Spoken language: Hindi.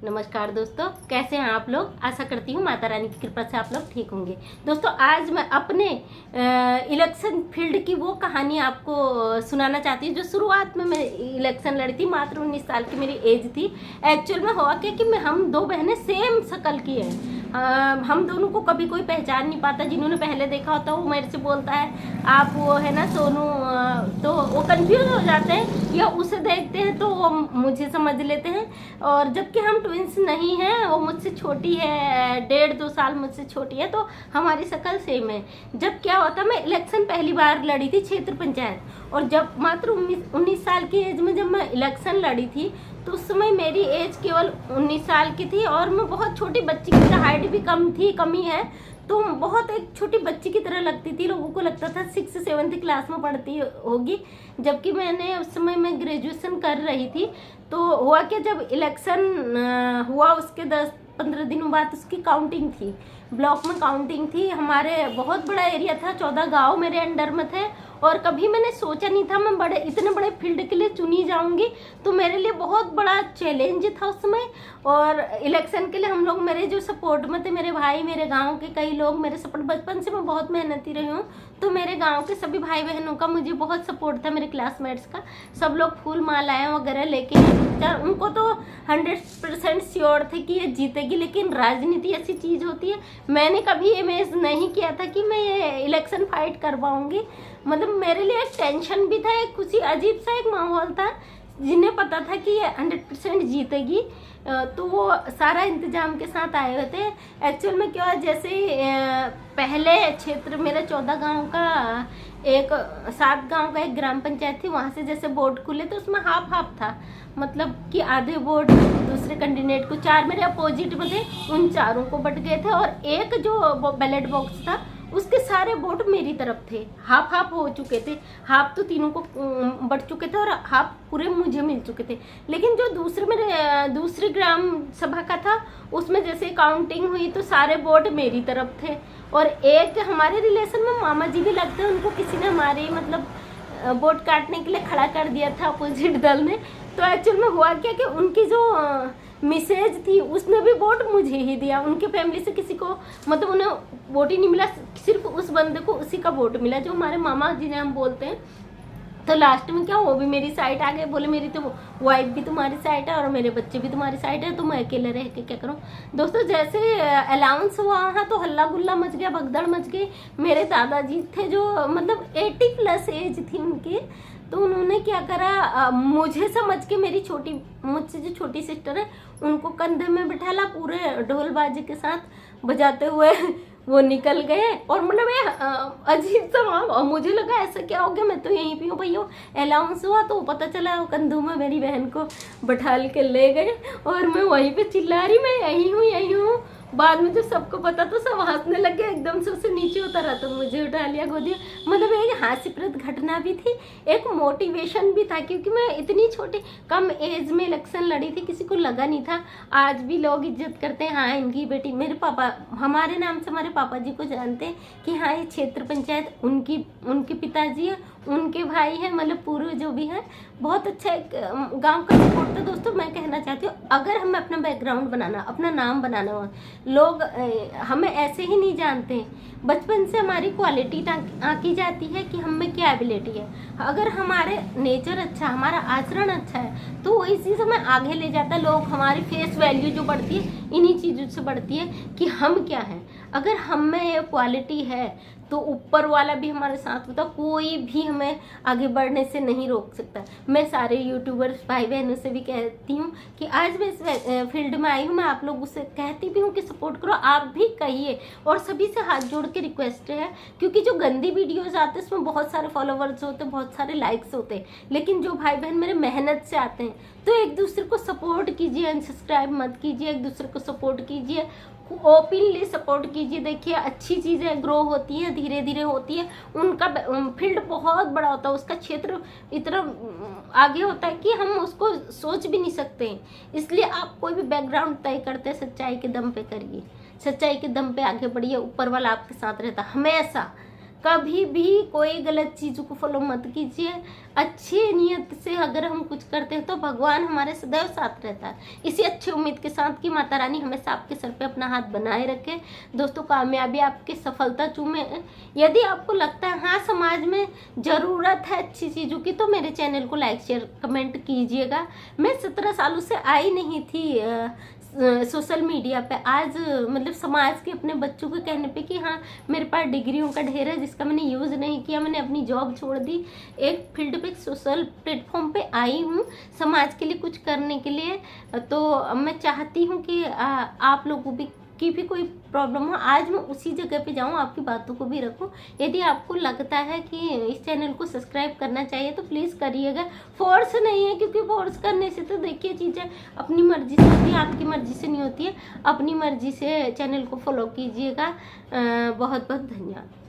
नमस्कार दोस्तों, कैसे हैं आप लोग। आशा करती हूँ माता रानी की कृपा से आप लोग ठीक होंगे। दोस्तों, आज मैं अपने इलेक्शन फील्ड की वो कहानी आपको सुनाना चाहती हूँ जो शुरुआत में मैं इलेक्शन लड़ी थी। मात्र 19 साल की मेरी एज थी। एक्चुअल में हुआ क्या कि हम दो बहनें सेम शक्ल की हैं। हम दोनों को कभी कोई पहचान नहीं पाता। जिन्होंने पहले देखा होता वो मेरे से बोलता है आप वो है ना सोनू, तो वो कंफ्यूज हो जाते हैं, या उसे देखते हैं तो वो मुझे समझ लेते हैं। और जबकि हम ट्विंस नहीं हैं, वो मुझसे छोटी है, 1.5-2 साल मुझसे छोटी है, तो हमारी शक्ल सेम है। जब क्या होता, मैं इलेक्शन पहली बार लड़ी थी क्षेत्र पंचायत, और जब मात्र 19 साल की एज में जब मैं इलेक्शन लड़ी थी तो उस समय मेरी एज केवल 19 साल की थी और मैं बहुत छोटी बच्ची की तरह, हाइट भी कमी है, तो बहुत एक छोटी बच्ची की तरह लगती थी। लोगों को लगता था 6th-7th क्लास में पढ़ती होगी, जबकि मैंने उस समय मैं ग्रेजुएशन कर रही थी। तो हुआ कि जब इलेक्शन हुआ उसके 10-15 दिनों बाद उसकी काउंटिंग थी, ब्लॉक में काउंटिंग थी। हमारे बहुत बड़ा एरिया था, 14 गांव मेरे अंडर में थे, और कभी मैंने सोचा नहीं था मैं इतने बड़े फील्ड के लिए चुनी जाऊंगी। तो मेरे लिए बहुत बड़ा चैलेंज था उस समय। और इलेक्शन के लिए हम लोग, मेरे जो सपोर्ट में थे, मेरे भाई, मेरे गांव के कई लोग मेरे सपोर्ट, बचपन से मैं बहुत मेहनती रही हूँ, तो मेरे गांव के सभी भाई बहनों का मुझे बहुत सपोर्ट था, मेरे क्लासमेट्स का। सब लोग फूल मालाएं वगैरह लेके, उनको तो 100% श्योर थे कि ये जीतेगी। लेकिन राजनीति ऐसी चीज़ होती है, मैंने कभी इमेज नहीं किया था कि मैं ये इलेक्शन फाइट कर पाऊंगी। मतलब मेरे लिए एक टेंशन भी था, एक कुछ अजीब सा एक माहौल था। जिन्हें पता था कि ये 100% जीतेगी, तो वो सारा इंतजाम के साथ आए हुए थे। एक्चुअल में क्या, जैसे पहले क्षेत्र मेरा 14 गांव का, एक 7 गांव का एक ग्राम पंचायत थी, वहाँ से जैसे वोट खुले तो उसमें हाफ हाफ था। मतलब कि आधे वोट दूसरे कैंडिडेट को, 4 मेरे अपोजिट में थे, उन चारों को बट गए थे, और एक जो बैलेट बॉक्स था उसके सारे वोट मेरी तरफ थे। हाफ हाफ हो चुके थे, हाफ तो तीनों को बढ़ चुके थे और हाफ पूरे मुझे मिल चुके थे। लेकिन जो दूसरी ग्राम सभा का था, उसमें जैसे काउंटिंग हुई तो सारे वोट मेरी तरफ थे। और एक हमारे रिलेशन में मामा जी भी लगते हैं, उनको किसी ने हमारे मतलब वोट काटने के लिए खड़ा कर दिया था अपोजिट दल ने। तो एक्चुअल में हुआ क्या कि उनकी जो मिसेज थी उसने भी वोट मुझे ही दिया। उनके फैमिली से किसी को मतलब उन्हें वोट ही नहीं मिला, सिर्फ उस बंदे को उसी का वोट मिला जो हमारे मामा जिन्हें हम बोलते हैं। तो लास्ट में क्या, वो भी मेरी साइड आ गए, बोले मेरी तो वाइफ भी तुम्हारी साइड है और मेरे बच्चे भी तुम्हारी साइड है, तो मैं अकेले रह के क्या करूं। दोस्तों, जैसे अलाउंस हुआ वहाँ तो हल्ला गुल्ला मच गया, भगदड़ मच गई। मेरे दादाजी थे जो मतलब 80+ एज थी उनकी, तो उन्होंने क्या करा, मुझे समझ के मुझसे जो छोटी सिस्टर है उनको कंधे में बिठाला, पूरे ढोल बाजे के साथ बजाते हुए वो निकल गए। और मतलब ये अजीब सा और मुझे लगा ऐसा क्या हो गया, मैं तो यहीं पे हूँ भैया। अलाउंस हुआ तो पता चला कंधों में मेरी बहन को बैठाल के ले गए, और मैं वहीं पे चिल्ला रही, मैं यहीं हूँ। बाद में जब सबको पता तो सब हंसने लगे, एकदम से उसे नीचे उतारा तो मुझे उठा लिया गोदी। मतलब एक हास्यप्रद घटना भी थी, एक मोटिवेशन भी था, क्योंकि मैं इतनी छोटी कम एज में इलेक्शन लड़ी थी, किसी को लगा नहीं था। आज भी लोग इज्जत करते हैं, हाँ इनकी बेटी, मेरे पापा हमारे नाम से हमारे पापा जी को जानते हैं कि हाँ ये क्षेत्र पंचायत उनके पिताजी है, उनके भाई है, मतलब पूर्व जो भी है। बहुत अच्छा एक गांव का सपोर्ट था। दोस्तों, मैं कहना चाहती हूँ, अगर हमें अपना बैकग्राउंड बनाना, अपना नाम बनाना हो, लोग हमें ऐसे ही नहीं जानते हैं। बचपन से हमारी क्वालिटी आंकी जाती है कि हम में क्या एबिलिटी है। अगर हमारे नेचर अच्छा, हमारा आचरण अच्छा है, तो वही चीज़ हमें आगे ले जाता है। लोग, हमारी फेस वैल्यू जो बढ़ती है इन्हीं चीज़ों से बढ़ती है कि हम क्या हैं। अगर हम में ये क्वालिटी है तो ऊपर वाला भी हमारे साथ होता, कोई भी हमें आगे बढ़ने से नहीं रोक सकता। मैं सारे यूट्यूबर्स भाई बहनों से भी कहती हूँ कि आज मैं इस फील्ड में आई हूँ, मैं आप लोगों से कहती भी हूँ कि सपोर्ट करो, आप भी कहिए। और सभी से हाथ जोड़ के रिक्वेस्ट है, क्योंकि जो गंदी वीडियोज़ आते हैं उसमें बहुत सारे फॉलोवर्स होते हैं, बहुत सारे लाइक्स होते हैं, लेकिन जो भाई बहन मेरे मेहनत से आते हैं, तो एक दूसरे को सपोर्ट कीजिए, अनसब्सक्राइब मत कीजिए, एक दूसरे को सपोर्ट कीजिए, ओपनली सपोर्ट कीजिए। देखिए, अच्छी चीज़ें ग्रो होती हैं, धीरे धीरे होती है। उनका फील्ड बहुत बड़ा होता है, उसका क्षेत्र इतना आगे होता है कि हम उसको सोच भी नहीं सकते। इसलिए आप कोई भी बैकग्राउंड तय करते हैं, सच्चाई के दम पे करिए, सच्चाई के दम पे आगे बढ़िए, ऊपर वाला आपके साथ रहता हमेशा। कभी भी कोई गलत चीज़ों को फॉलो मत कीजिए। अच्छी नीयत से अगर हम कुछ करते हैं तो भगवान हमारे सदैव साथ रहता है। इसी अच्छी उम्मीद के साथ कि माता रानी हमेशा आपके सर पे अपना हाथ बनाए रखे। दोस्तों, कामयाबी आपकी सफलता चूमे। यदि आपको लगता है हाँ समाज में ज़रूरत है अच्छी चीज़ों की, तो मेरे चैनल को लाइक शेयर कमेंट कीजिएगा। मैं 17 सालों से आई नहीं थी सोशल मीडिया पे। आज मतलब समाज के अपने बच्चों के कहने पे कि हाँ मेरे पास डिग्रियों का ढेर है जिसका मैंने यूज़ नहीं किया, मैंने अपनी जॉब छोड़ दी, एक फील्ड पे सोशल प्लेटफॉर्म पे आई हूँ समाज के लिए कुछ करने के लिए। तो मैं चाहती हूँ कि आप लोगों की भी कोई प्रॉब्लम हो, आज मैं उसी जगह पे जाऊँ, आपकी बातों को भी रखूँ। यदि आपको लगता है कि इस चैनल को सब्सक्राइब करना चाहिए तो प्लीज़ करिएगा। फोर्स नहीं है, क्योंकि फोर्स करने से तो देखिए चीज़ें अपनी मर्जी से होती है, आपकी मर्जी से नहीं होती है। अपनी मर्जी से चैनल को फॉलो कीजिएगा। बहुत बहुत धन्यवाद।